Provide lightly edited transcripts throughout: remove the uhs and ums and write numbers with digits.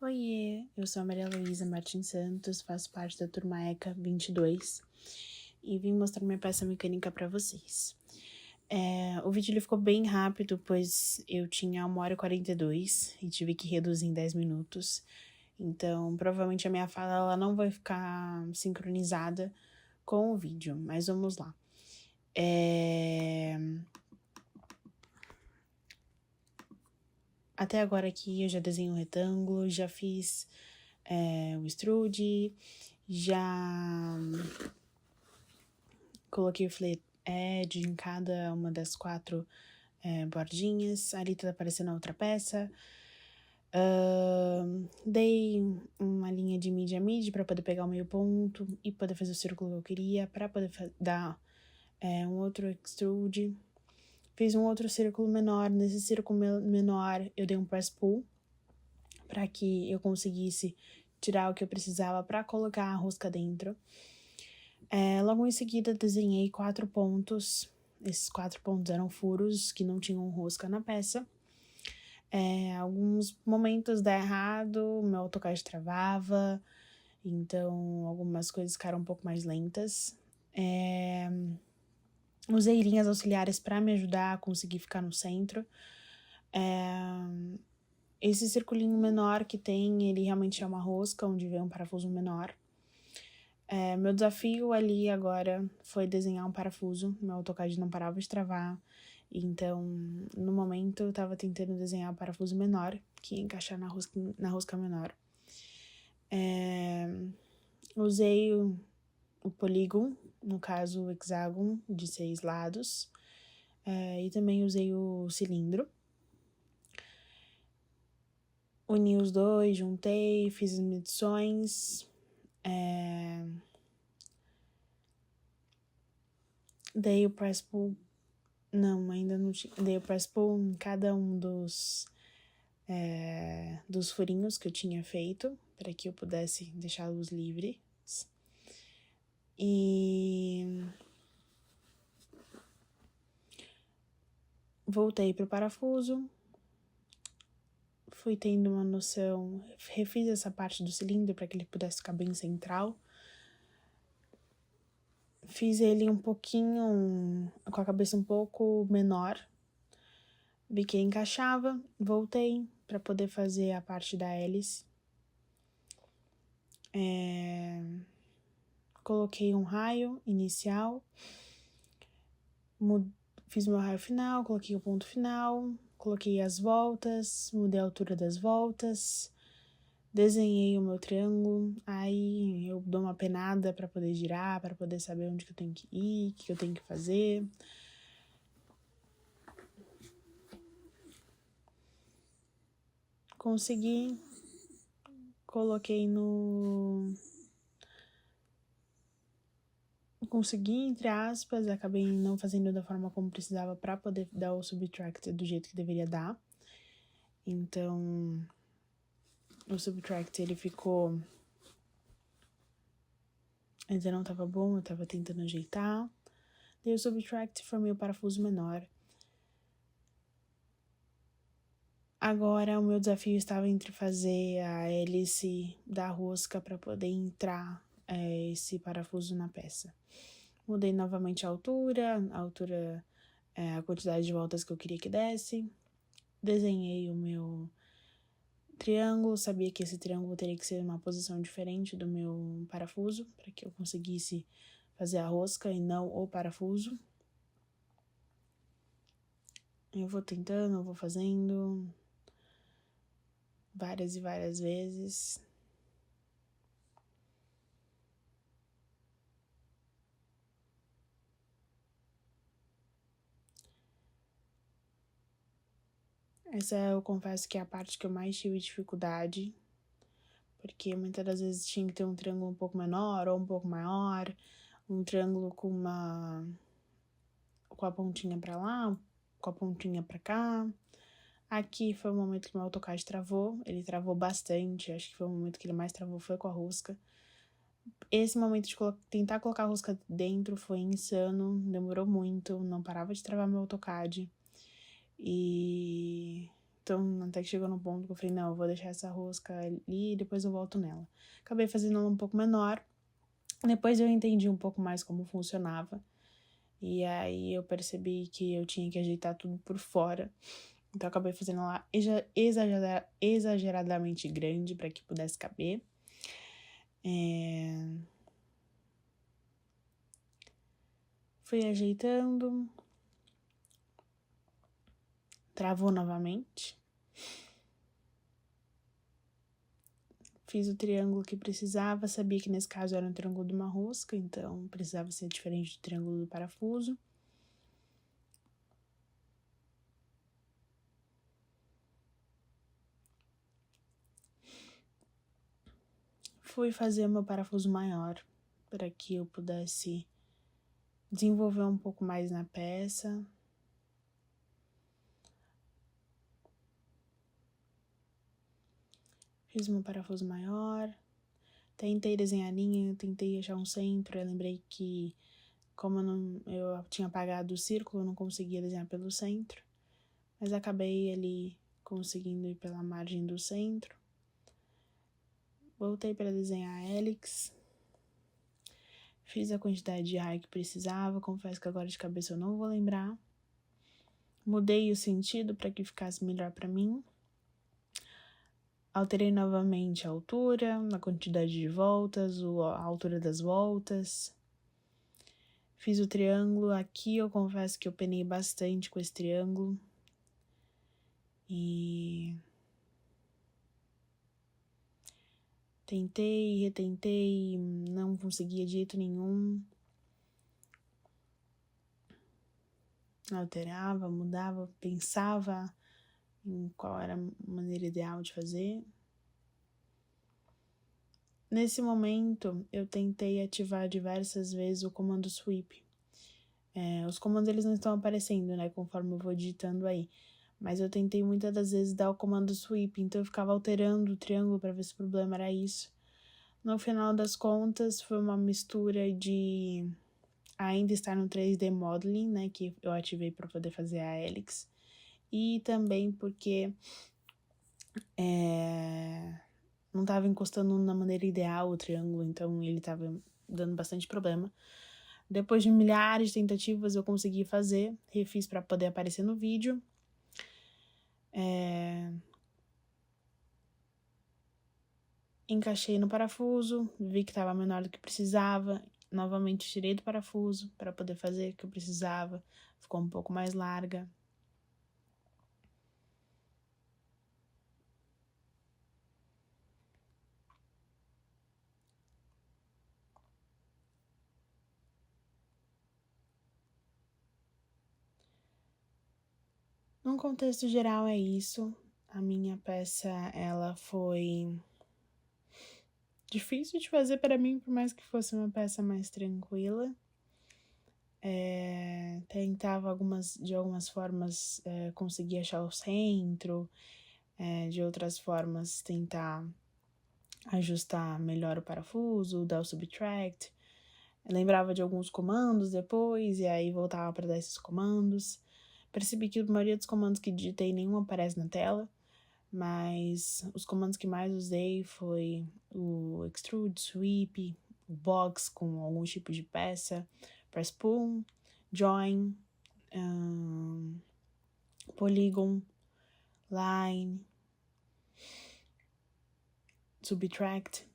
Oiê, eu sou a Maria Luísa Martins Santos, faço parte da turma ECA 22 e vim mostrar minha peça mecânica para vocês. O vídeo ele ficou bem rápido, pois eu tinha 1h42 e tive que reduzir em 10 minutos. Então, provavelmente a minha fala ela não vai ficar sincronizada com o vídeo, mas vamos lá. Até agora aqui eu já desenhei um retângulo, já fiz o extrude, já coloquei o flare edge em cada uma das 4 bordinhas. Ali tá aparecendo a outra peça. Dei uma linha de mid a mid para poder pegar o meio ponto e poder fazer o círculo que eu queria, para poder dar um outro extrude. Fiz um outro círculo menor. Nesse círculo menor eu dei um press pull para que eu conseguisse tirar o que eu precisava para colocar a rosca dentro. Logo em seguida desenhei 4 pontos. Esses 4 pontos eram furos que não tinham rosca na peça. Alguns momentos dá errado, meu AutoCAD travava, então algumas coisas ficaram um pouco mais lentas. Usei linhas auxiliares para me ajudar a conseguir ficar no centro. Esse circulinho menor que tem, ele realmente é uma rosca, onde vem um parafuso menor. Meu desafio ali agora foi desenhar um parafuso. Meu AutoCAD não parava de travar. Então, no momento, eu tava tentando desenhar um parafuso menor, que ia encaixar na rosca menor. Usei o polígono, no caso o hexágono de 6 lados. E também usei o cilindro. Uni os dois, juntei, fiz as medições. Dei o press pull. Não, ainda não tinha. Dei o press pull em cada um dos furinhos que eu tinha feito, para que eu pudesse deixá-los livres. E voltei pro parafuso. Fui tendo uma noção, refiz essa parte do cilindro para que ele pudesse ficar bem central. Fiz ele um pouquinho, com a cabeça um pouco menor. Vi que encaixava, voltei para poder fazer a parte da hélice. Coloquei um raio inicial, fiz meu raio final, coloquei o ponto final, coloquei as voltas, mudei a altura das voltas, desenhei o meu triângulo, aí eu dou uma penada para poder girar, para poder saber onde que eu tenho que ir, o que eu tenho que fazer. Consegui, coloquei consegui, entre aspas, acabei não fazendo da forma como precisava para poder dar o subtract do jeito que deveria dar. Então, o subtract ele ficou... ainda não tava bom, eu tava tentando ajeitar. Daí o subtract formei o parafuso menor. Agora o meu desafio estava entre fazer a hélice da rosca para poder entrar esse parafuso na peça. Mudei novamente a altura, a quantidade de voltas que eu queria que desse. Desenhei o meu triângulo, sabia que esse triângulo teria que ser uma posição diferente do meu parafuso, para que eu conseguisse fazer a rosca e não o parafuso. Eu vou tentando, eu vou fazendo várias e várias vezes. Essa eu confesso que é a parte que eu mais tive dificuldade, porque muitas das vezes tinha que ter um triângulo um pouco menor ou um pouco maior, um triângulo com a pontinha pra lá, com a pontinha pra cá. Aqui foi o momento que meu AutoCAD travou, ele travou bastante, acho que foi o momento que ele mais travou, foi com a rosca. Esse momento de tentar colocar a rosca dentro foi insano, demorou muito, não parava de travar meu AutoCAD. E Então, até que chegou no ponto que eu falei, não, eu vou deixar essa rosca ali e depois eu volto nela. Acabei fazendo ela um pouco menor. Depois eu entendi um pouco mais como funcionava. E aí eu percebi que eu tinha que ajeitar tudo por fora. Então eu acabei fazendo ela exageradamente grande para que pudesse caber. Fui ajeitando. Travou novamente. Fiz o triângulo que precisava, sabia que nesse caso era um triângulo de uma rosca, então precisava ser diferente do triângulo do parafuso. Fui fazer meu parafuso maior, para que eu pudesse desenvolver um pouco mais na peça. Fiz meu parafuso maior. Tentei desenhar a linha, tentei achar um centro. Eu lembrei que, como eu tinha apagado o círculo, eu não conseguia desenhar pelo centro. Mas acabei ali conseguindo ir pela margem do centro. Voltei para desenhar a hélix. Fiz a quantidade de raio que precisava. Confesso que agora de cabeça eu não vou lembrar. Mudei o sentido para que ficasse melhor para mim. Alterei novamente a altura, a quantidade de voltas, a altura das voltas. Fiz o triângulo. Aqui eu confesso que eu penei bastante com esse triângulo. E tentei, retentei, não conseguia de jeito nenhum. Alterava, mudava, pensava em qual era a maneira ideal de fazer. Nesse momento, eu tentei ativar diversas vezes o comando sweep. Os comandos eles não estão aparecendo, né, conforme eu vou digitando aí. Mas eu tentei muitas das vezes dar o comando sweep, então eu ficava alterando o triângulo para ver se o problema era isso. No final das contas, foi uma mistura de ainda estar no 3D Modeling, né, que eu ativei para poder fazer a hélix. E também porque não estava encostando na maneira ideal o triângulo, então ele estava dando bastante problema. Depois de milhares de tentativas, eu consegui fazer, refiz para poder aparecer no vídeo. Encaixei no parafuso, vi que estava menor do que precisava, novamente tirei do parafuso para poder fazer o que eu precisava, ficou um pouco mais larga. Num contexto geral é isso. A minha peça, ela foi difícil de fazer para mim, por mais que fosse uma peça mais tranquila. Tentava de algumas formas conseguir achar o centro, de outras formas tentar ajustar melhor o parafuso, dar o subtract. Eu lembrava de alguns comandos depois, e aí voltava para dar esses comandos. Percebi que a maioria dos comandos que digitei nenhum aparece na tela, mas os comandos que mais usei foi o extrude, sweep, o box com algum tipo de peça, press pull, join, polygon, line, subtract.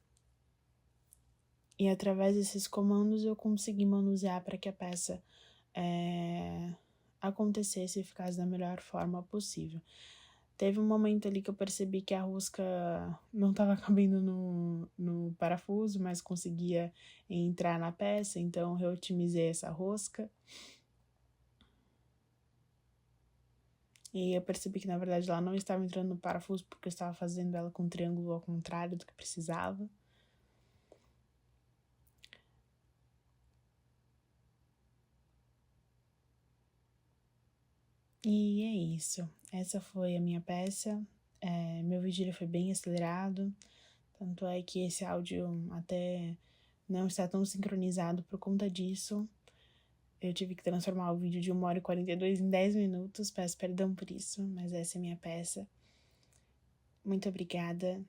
E através desses comandos eu consegui manusear para que a peça acontecesse e ficasse da melhor forma possível. Teve um momento ali que eu percebi que a rosca não estava cabendo no parafuso, mas conseguia entrar na peça, então eu reotimizei essa rosca. E eu percebi que, na verdade, ela não estava entrando no parafuso porque eu estava fazendo ela com um triângulo ao contrário do que precisava. E é isso. Essa foi a minha peça. Meu vídeo foi bem acelerado. Tanto é que esse áudio até não está tão sincronizado por conta disso. Eu tive que transformar o vídeo de 1h42 em 10 minutos. Peço perdão por isso, mas essa é a minha peça. Muito obrigada.